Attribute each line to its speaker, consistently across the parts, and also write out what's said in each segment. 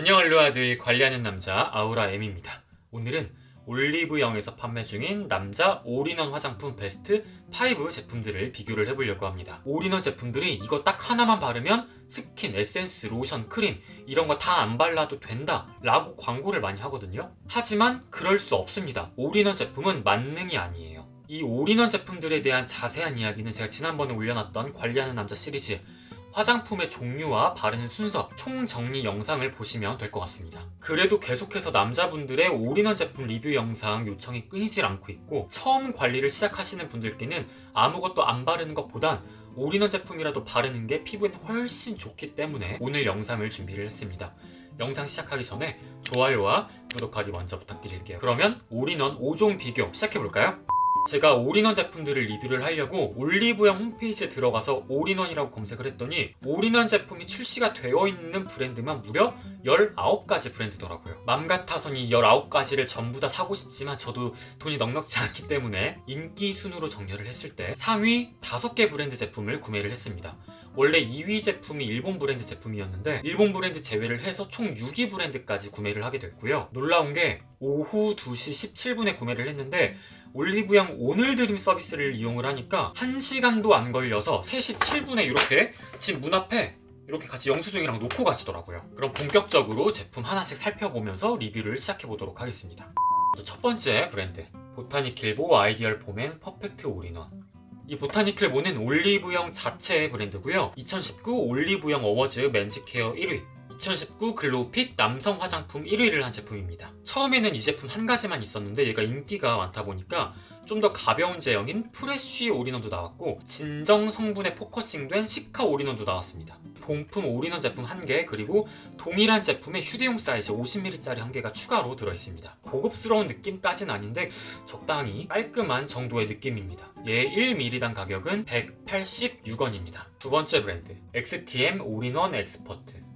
Speaker 1: 안녕 알로아들 관리하는 남자 아우라 M입니다. 오늘은 올리브영에서 판매 중인 남자 올인원 화장품 베스트 5 제품들을 비교를 해보려고 합니다. 올인원 제품들이 이거 딱 하나만 바르면 스킨, 에센스, 로션, 크림 이런 거 다 안 발라도 된다 라고 광고를 많이 하거든요. 하지만 그럴 수 없습니다. 올인원 제품은 만능이 아니에요. 이 올인원 제품들에 대한 자세한 이야기는 제가 지난번에 올려놨던 관리하는 남자 시리즈 화장품의 종류와 바르는 순서 총정리 영상을 보시면 될 것 같습니다. 그래도 계속해서 남자분들의 올인원 제품 리뷰 영상 요청이 끊이질 않고 있고, 처음 관리를 시작하시는 분들께는 아무것도 안 바르는 것보단 올인원 제품이라도 바르는 게 피부에는 훨씬 좋기 때문에 오늘 영상을 준비를 했습니다. 영상 시작하기 전에 좋아요와 구독하기 먼저 부탁드릴게요. 그러면 올인원 5종 비교 시작해볼까요? 제가 올인원 제품들을 리뷰를 하려고 올리브영 홈페이지에 들어가서 올인원이라고 검색을 했더니 올인원 제품이 출시가 되어 있는 브랜드만 무려 19가지 브랜드더라고요. 맘 같아선 이 19가지를 전부 다 사고 싶지만 저도 돈이 넉넉지 않기 때문에 인기 순으로 정렬을 했을 때 상위 5개 브랜드 제품을 구매를 했습니다. 원래 2위 제품이 일본 브랜드 제품이었는데 일본 브랜드 제외를 해서 총 6위 브랜드까지 구매를 하게 됐고요. 놀라운 게 오후 2시 17분에 구매를 했는데 올리브영 오늘 드림 서비스를 이용을 하니까 1시간도 안 걸려서 3시 7분에 이렇게 집 문 앞에 이렇게 같이 영수증이랑 놓고 가시더라고요. 그럼 본격적으로 제품 하나씩 살펴보면서 리뷰를 시작해보도록 하겠습니다. 첫 번째 브랜드 보타니킬보 아이디얼 폼앤 퍼펙트 올인원. 이 보타니킬보는 올리브영 자체의 브랜드고요. 2019 올리브영 어워즈 맨즈케어 1위, 2019 글로우핏 남성 화장품 1위를 한 제품입니다. 처음에는 이 제품 한 가지만 있었는데 얘가 인기가 많다 보니까 좀 더 가벼운 제형인 프레쉬 올인원도 나왔고, 진정 성분에 포커싱된 시카 올인원도 나왔습니다. 본품 올인원 제품 1개, 그리고 동일한 제품에 휴대용 사이즈 50ml짜리 1개가 추가로 들어있습니다. 고급스러운 느낌까진 아닌데 적당히 깔끔한 정도의 느낌입니다. 얘 1ml당 가격은 186원입니다. 두 번째 브랜드 XTM 올인원 엑스퍼트.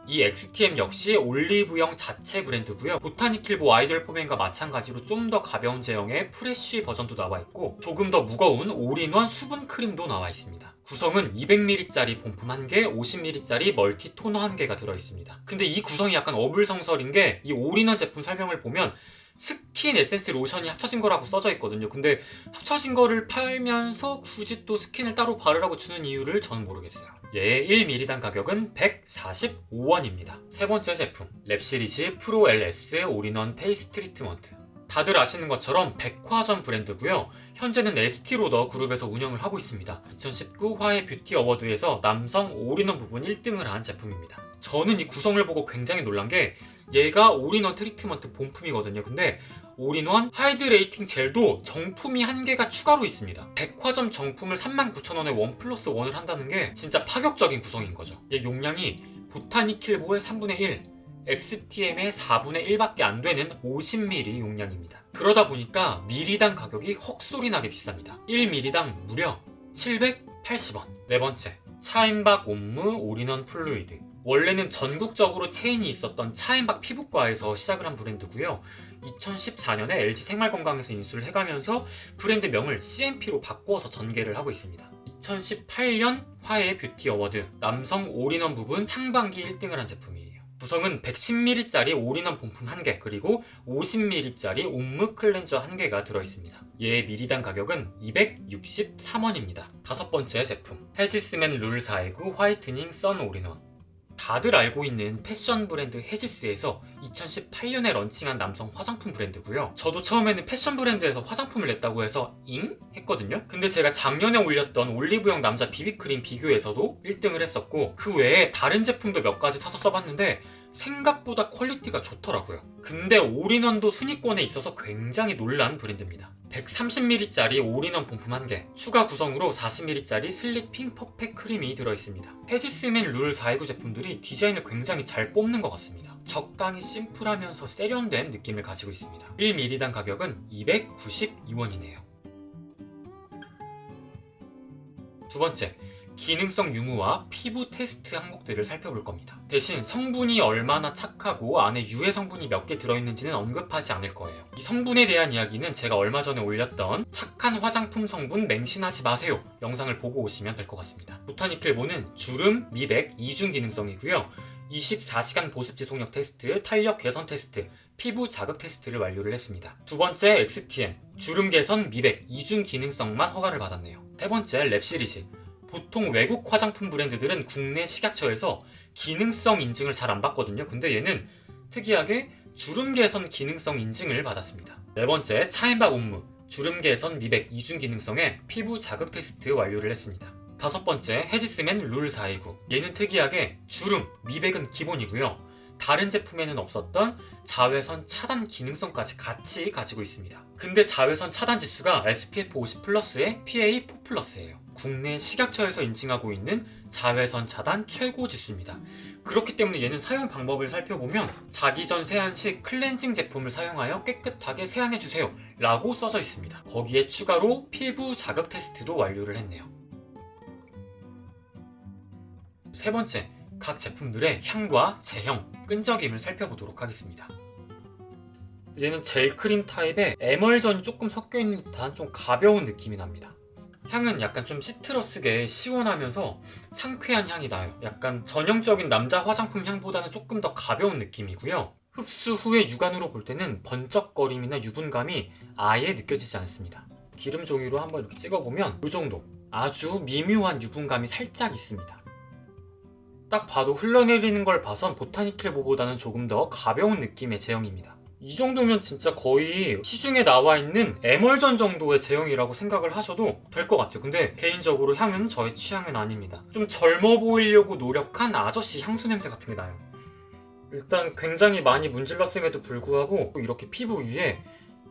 Speaker 1: 이 XTM 역시 올리브영 자체 브랜드고요. 보타니킬보 아이디얼 폼앤과 마찬가지로 좀 더 가벼운 제형의 프레쉬 버전도 나와 있고, 조금 더 무거운 올인원 수분 크림도 나와 있습니다. 구성은 200ml짜리 본품 1개, 50ml짜리 멀티 토너 1개가 들어있습니다. 근데 이 구성이 약간 어불성설인 게, 이 올인원 제품 설명을 보면 스킨, 에센스, 로션이 합쳐진 거라고 써져 있거든요. 근데 합쳐진 거를 팔면서 굳이 또 스킨을 따로 바르라고 주는 이유를 저는 모르겠어요. 얘의 1ml당 가격은 145원입니다. 세 번째 제품 랩시리즈 프로 LS 올인원 페이스 트리트먼트. 다들 아시는 것처럼 백화점 브랜드고요. 현재는 에스티로더 그룹에서 운영을 하고 있습니다. 2019 화해 뷰티 어워드에서 남성 올인원 부분 1등을 한 제품입니다. 저는 이 구성을 보고 굉장히 놀란 게, 얘가 올인원 트리트먼트 본품이거든요. 근데 올인원 하이드레이팅 젤도 정품이 1개가 추가로 있습니다. 백화점 정품을 39,000원에 1+1을 한다는 게 진짜 파격적인 구성인 거죠. 얘 용량이 보타니킬보의 3분의 1, XTM의 4분의 1밖에 안 되는 50ml 용량입니다. 그러다 보니까 밀리당 가격이 헉소리나게 비쌉니다. 1ml당 무려 780원. 네 번째, 차인박 옴무 올인원 플루이드. 원래는 전국적으로 체인이 있었던 차인박 피부과에서 시작을 한 브랜드고요. 2014년에 LG 생활건강에서 인수를 해가면서 브랜드명을 CMP로 바꿔서 전개를 하고 있습니다. 2018년 화해 뷰티 어워드 남성 올인원 부분 상반기 1등을 한 제품이에요. 구성은 110ml짜리 올인원 본품 1개, 그리고 50ml짜리 옴무 클렌저 1개가 들어있습니다. 얘의 미리당 가격은 263원입니다. 다섯 번째 제품 헤지스맨 룰 429 화이트닝 선 올인원. 다들 알고 있는 패션 브랜드 헤지스에서 2018년에 런칭한 남성 화장품 브랜드고요. 저도 처음에는 패션 브랜드에서 화장품을 냈다고 해서 잉? 했거든요. 근데 제가 작년에 올렸던 올리브영 남자 비비크림 비교에서도 1등을 했었고, 그 외에 다른 제품도 몇 가지 사서 써봤는데 생각보다 퀄리티가 좋더라고요. 근데 올인원도 순위권에 있어서 굉장히 놀란 브랜드입니다. 130ml짜리 올인원 본품 1개, 추가 구성으로 40ml짜리 슬리핑 퍼펙 크림이 들어있습니다. 헤지스맨 룰 429 제품들이 디자인을 굉장히 잘 뽑는 것 같습니다. 적당히 심플하면서 세련된 느낌을 가지고 있습니다. 1ml당 가격은 292원이네요. 두 번째, 기능성 유무와 피부 테스트 항목들을 살펴볼 겁니다. 대신 성분이 얼마나 착하고 안에 유해 성분이 몇 개 들어있는지는 언급하지 않을 거예요. 이 성분에 대한 이야기는 제가 얼마 전에 올렸던 착한 화장품 성분 맹신하지 마세요 영상을 보고 오시면 될 것 같습니다. 보타니킬보는 주름, 미백, 이중 기능성이고요. 24시간 보습 지속력 테스트, 탄력 개선 테스트, 피부 자극 테스트를 완료를 했습니다. 두 번째 XTM, 주름 개선, 미백, 이중 기능성만 허가를 받았네요. 세 번째 랩 시리즈, 보통 외국 화장품 브랜드들은 국내 식약처에서 기능성 인증을 잘 안 받거든요. 근데 얘는 특이하게 주름 개선 기능성 인증을 받았습니다. 네 번째 차앤박 옴므, 주름 개선, 미백, 이중 기능성의 피부 자극 테스트 완료를 했습니다. 다섯 번째 헤지스맨 룰 429, 얘는 특이하게 주름, 미백은 기본이고요. 다른 제품에는 없었던 자외선 차단 기능성까지 같이 가지고 있습니다. 근데 자외선 차단 지수가 SPF 50+에 PA 4+예요. 국내 식약처에서 인증하고 있는 자외선 차단 최고 지수입니다. 그렇기 때문에 얘는 사용 방법을 살펴보면 자기 전 세안 시 클렌징 제품을 사용하여 깨끗하게 세안해주세요 라고 써져 있습니다. 거기에 추가로 피부 자극 테스트도 완료를 했네요. 세 번째, 각 제품들의 향과 제형, 끈적임을 살펴보도록 하겠습니다. 얘는 젤크림 타입에 에멀전이 조금 섞여있는 듯한 좀 가벼운 느낌이 납니다. 향은 약간 좀 시트러스게 시원하면서 상쾌한 향이 나요. 약간 전형적인 남자 화장품 향보다는 조금 더 가벼운 느낌이고요. 흡수 후에 육안으로 볼 때는 번쩍거림이나 유분감이 아예 느껴지지 않습니다. 기름 종이로 한번 이렇게 찍어보면 이 정도, 아주 미묘한 유분감이 살짝 있습니다. 딱 봐도 흘러내리는 걸 봐선 보타니킬보보다는 조금 더 가벼운 느낌의 제형입니다. 이 정도면 진짜 거의 시중에 나와 있는 에멀전 정도의 제형이라고 생각을 하셔도 될 것 같아요. 근데 개인적으로 향은 저의 취향은 아닙니다. 좀 젊어 보이려고 노력한 아저씨 향수 냄새 같은 게 나요. 일단 굉장히 많이 문질렀음에도 불구하고 이렇게 피부 위에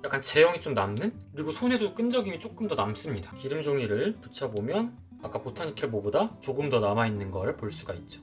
Speaker 1: 약간 제형이 좀 남는? 그리고 손에도 끈적임이 조금 더 남습니다. 기름 종이를 붙여보면 아까 보타니킬보보다 조금 더 남아있는 걸 볼 수가 있죠.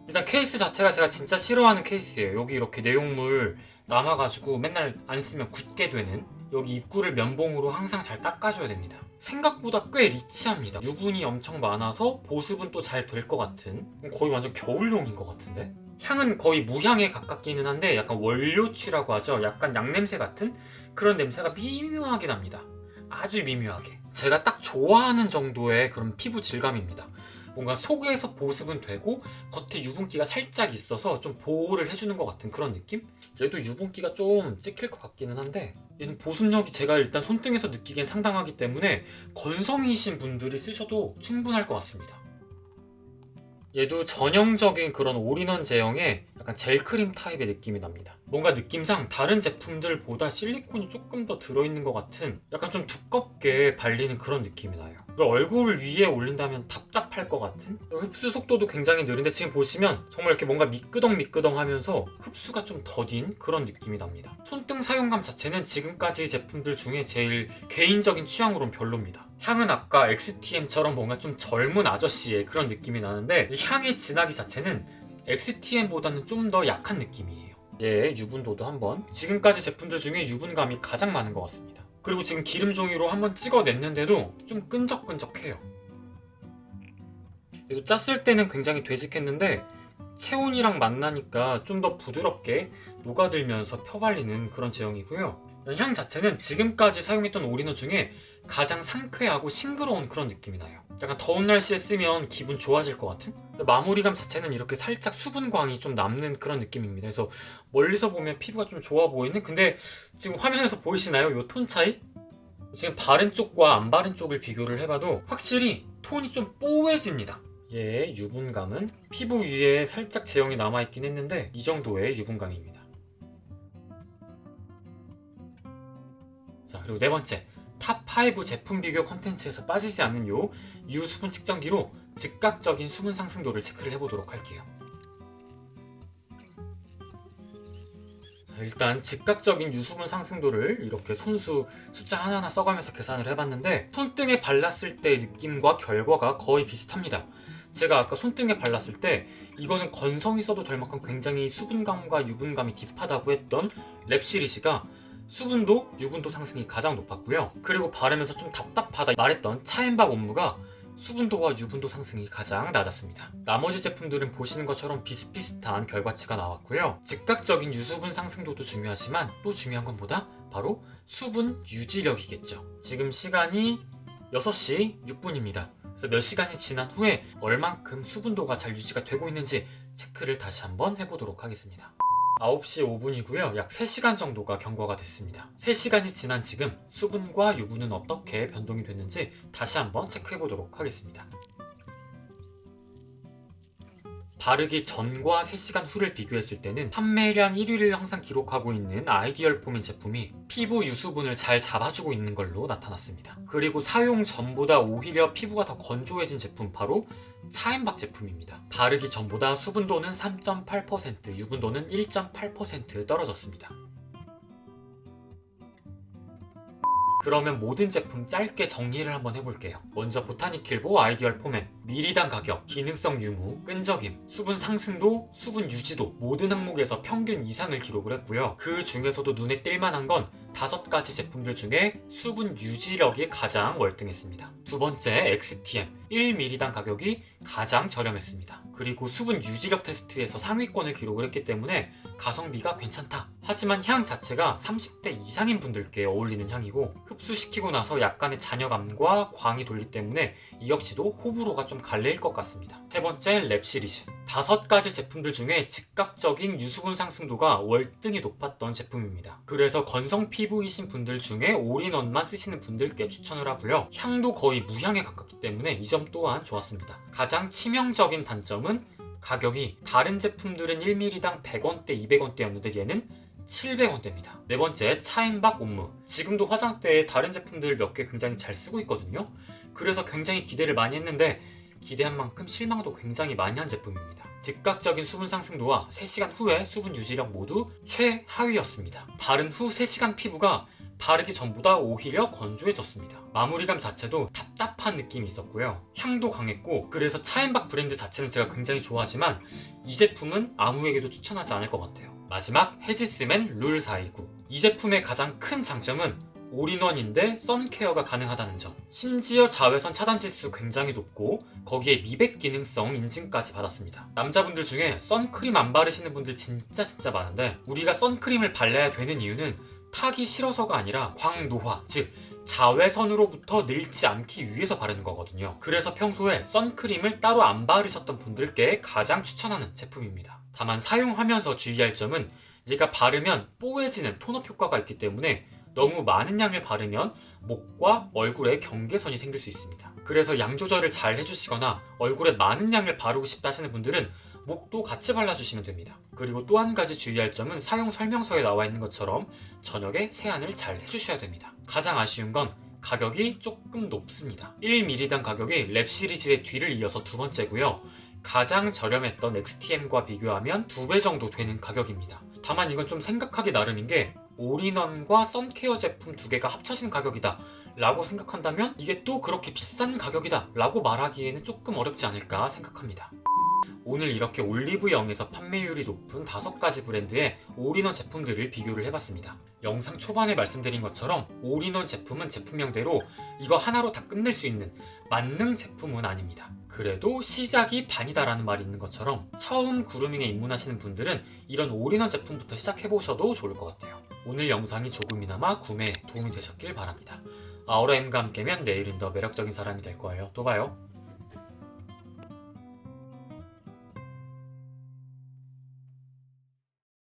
Speaker 1: 일단 케이스 자체가 제가 진짜 싫어하는 케이스예요. 여기 이렇게 내용물 남아가지고 맨날 안 쓰면 굳게 되는, 여기 입구를 면봉으로 항상 잘 닦아줘야 됩니다. 생각보다 꽤 리치합니다. 유분이 엄청 많아서 보습은 또 잘 될 것 같은, 거의 완전 겨울용인 것 같은데? 향은 거의 무향에 가깝기는 한데 약간 원료취라고 하죠. 약간 양냄새 같은 그런 냄새가 미묘하게 납니다. 아주 미묘하게. 제가 딱 좋아하는 정도의 그런 피부 질감입니다. 뭔가 속에서 보습은 되고 겉에 유분기가 살짝 있어서 좀 보호를 해주는 것 같은 그런 느낌? 얘도 유분기가 좀 찍힐 것 같기는 한데 얘는 보습력이 제가 일단 손등에서 느끼기엔 상당하기 때문에 건성이신 분들이 쓰셔도 충분할 것 같습니다. 얘도 전형적인 그런 올인원 제형의 약간 젤크림 타입의 느낌이 납니다. 뭔가 느낌상 다른 제품들보다 실리콘이 조금 더 들어있는 것 같은 약간 좀 두껍게 발리는 그런 느낌이 나요. 얼굴 위에 올린다면 답답할 것 같은? 흡수 속도도 굉장히 느린데 지금 보시면 정말 이렇게 뭔가 미끄덩미끄덩 하면서 흡수가 좀 더딘 그런 느낌이 납니다. 손등 사용감 자체는 지금까지 제품들 중에 제일 개인적인 취향으로는 별로입니다. 향은 아까 XTM처럼 뭔가 좀 젊은 아저씨의 그런 느낌이 나는데 향의 진하기 자체는 XTM보다는 좀 더 약한 느낌이에요. 얘 유분도도 한번, 지금까지 제품들 중에 유분감이 가장 많은 것 같습니다. 그리고 지금 기름 종이로 한번 찍어냈는데도 좀 끈적끈적해요. 얘도 짰을 때는 굉장히 되직했는데 체온이랑 만나니까 좀 더 부드럽게 녹아들면서 펴발리는 그런 제형이고요. 향 자체는 지금까지 사용했던 올인원 중에 가장 상쾌하고 싱그러운 그런 느낌이 나요. 약간 더운 날씨에 쓰면 기분 좋아질 것 같은? 마무리감 자체는 이렇게 살짝 수분광이 좀 남는 그런 느낌입니다. 그래서 멀리서 보면 피부가 좀 좋아 보이는? 근데 지금 화면에서 보이시나요? 이 톤 차이? 지금 바른 쪽과 안 바른 쪽을 비교를 해봐도 확실히 톤이 좀 뽀해집니다. 얘의 유분감은 피부 위에 살짝 제형이 남아있긴 했는데 이 정도의 유분감입니다. 자, 그리고 네 번째, 탑5 제품 비교 컨텐츠에서 빠지지 않는 요 유수분 측정기로 즉각적인 수분 상승도를 체크를 해보도록 할게요. 자, 일단 즉각적인 유수분 상승도를 이렇게 손수 숫자 하나하나 써가면서 계산을 해봤는데 손등에 발랐을 때의 느낌과 결과가 거의 비슷합니다. 제가 아까 손등에 발랐을 때 이거는 건성이 써도 될 만큼 굉장히 수분감과 유분감이 딥하다고 했던 랩 시리즈가 수분도, 유분도 상승이 가장 높았고요. 그리고 바르면서 좀 답답하다 말했던 차앤박 옴므가 수분도와 유분도 상승이 가장 낮았습니다. 나머지 제품들은 보시는 것처럼 비슷비슷한 결과치가 나왔고요. 즉각적인 유수분 상승도도 중요하지만 또 중요한 건 뭐다? 바로 수분 유지력이겠죠. 지금 시간이 6시 6분입니다. 그래서 몇 시간이 지난 후에 얼만큼 수분도가 잘 유지가 되고 있는지 체크를 다시 한번 해보도록 하겠습니다. 9시 5분이고요. 약 3시간 정도가 경과가 됐습니다. 3시간이 지난 지금 수분과 유분은 어떻게 변동이 됐는지 다시 한번 체크해보도록 하겠습니다. 바르기 전과 3시간 후를 비교했을 때는 판매량 1위를 항상 기록하고 있는 아이디얼 폼인 제품이 피부 유수분을 잘 잡아주고 있는 걸로 나타났습니다. 그리고 사용 전보다 오히려 피부가 더 건조해진 제품 바로 차인박 제품입니다. 바르기 전보다 수분도는 3.8%, 유분도는 1.8% 떨어졌습니다. 그러면 모든 제품 짧게 정리를 한번 해볼게요. 먼저 보타니킬보 아이디얼 포맨, 미리당 가격, 기능성 유무, 끈적임, 수분 상승도, 수분 유지도 모든 항목에서 평균 이상을 기록을 했고요. 그 중에서도 눈에 띌만한 건 5가지 제품들 중에 수분 유지력이 가장 월등했습니다. 두 번째 XTM, 1ml당 가격이 가장 저렴했습니다. 그리고 수분 유지력 테스트에서 상위권을 기록을 했기 때문에 가성비가 괜찮다. 하지만 향 자체가 30대 이상인 분들께 어울리는 향이고 흡수시키고 나서 약간의 잔여감과 광이 돌기 때문에 이 역시도 호불호가 좀 갈릴 것 같습니다. 세 번째 랩 시리즈, 5가지 제품들 중에 즉각적인 유수분 상승도가 월등히 높았던 제품입니다. 그래서 건성 피부이신 분들 중에 올인원만 쓰시는 분들께 추천을 하고요. 향도 거의 무향에 가깝기 때문에 이 점 또한 좋았습니다. 가장 치명적인 단점은 가격이 다른 제품들은 1ml당 100원대, 200원대였는데 얘는 700원대입니다. 네 번째 차인박 옴므, 지금도 화장대에 다른 제품들 몇 개 굉장히 잘 쓰고 있거든요. 그래서 굉장히 기대를 많이 했는데 기대한 만큼 실망도 굉장히 많이 한 제품입니다. 즉각적인 수분 상승도와 3시간 후의 수분 유지력 모두 최하위였습니다. 바른 후 3시간 피부가 바르기 전보다 오히려 건조해졌습니다. 마무리감 자체도 답답한 느낌이 있었고요. 향도 강했고 그래서 차인박 브랜드 자체는 제가 굉장히 좋아하지만 이 제품은 아무에게도 추천하지 않을 것 같아요. 마지막 헤지스맨 룰 429, 이 제품의 가장 큰 장점은 올인원인데 선케어가 가능하다는 점, 심지어 자외선 차단 지수 굉장히 높고 거기에 미백 기능성 인증까지 받았습니다. 남자분들 중에 선크림 안 바르시는 분들 진짜 많은데 우리가 선크림을 발라야 되는 이유는 타기 싫어서가 아니라 광노화, 즉 자외선으로부터 늙지 않기 위해서 바르는 거거든요. 그래서 평소에 선크림을 따로 안 바르셨던 분들께 가장 추천하는 제품입니다. 다만 사용하면서 주의할 점은 얘가 바르면 뽀해지는 톤업 효과가 있기 때문에 너무 많은 양을 바르면 목과 얼굴에 경계선이 생길 수 있습니다. 그래서 양 조절을 잘 해주시거나 얼굴에 많은 양을 바르고 싶다 하시는 분들은 목도 같이 발라주시면 됩니다. 그리고 또 한 가지 주의할 점은 사용 설명서에 나와 있는 것처럼 저녁에 세안을 잘 해주셔야 됩니다. 가장 아쉬운 건 가격이 조금 높습니다. 1ml당 가격이 랩 시리즈의 뒤를 이어서 두 번째고요. 가장 저렴했던 XTM과 비교하면 2배 정도 되는 가격입니다. 다만 이건 좀 생각하기 나름인 게 올인원과 선케어 제품 2개가 합쳐진 가격이다 라고 생각한다면 이게 또 그렇게 비싼 가격이다 라고 말하기에는 조금 어렵지 않을까 생각합니다. 오늘 이렇게 올리브영에서 판매율이 높은 5가지 브랜드의 올인원 제품들을 비교를 해봤습니다. 영상 초반에 말씀드린 것처럼 올인원 제품은 제품명대로 이거 하나로 다 끝낼 수 있는 만능 제품은 아닙니다. 그래도 시작이 반이다라는 말이 있는 것처럼 처음 그루밍에 입문하시는 분들은 이런 올인원 제품부터 시작해보셔도 좋을 것 같아요. 오늘 영상이 조금이나마 구매에 도움이 되셨길 바랍니다. 아우라 M과 함께면 내일은 더 매력적인 사람이 될 거예요. 또 봐요.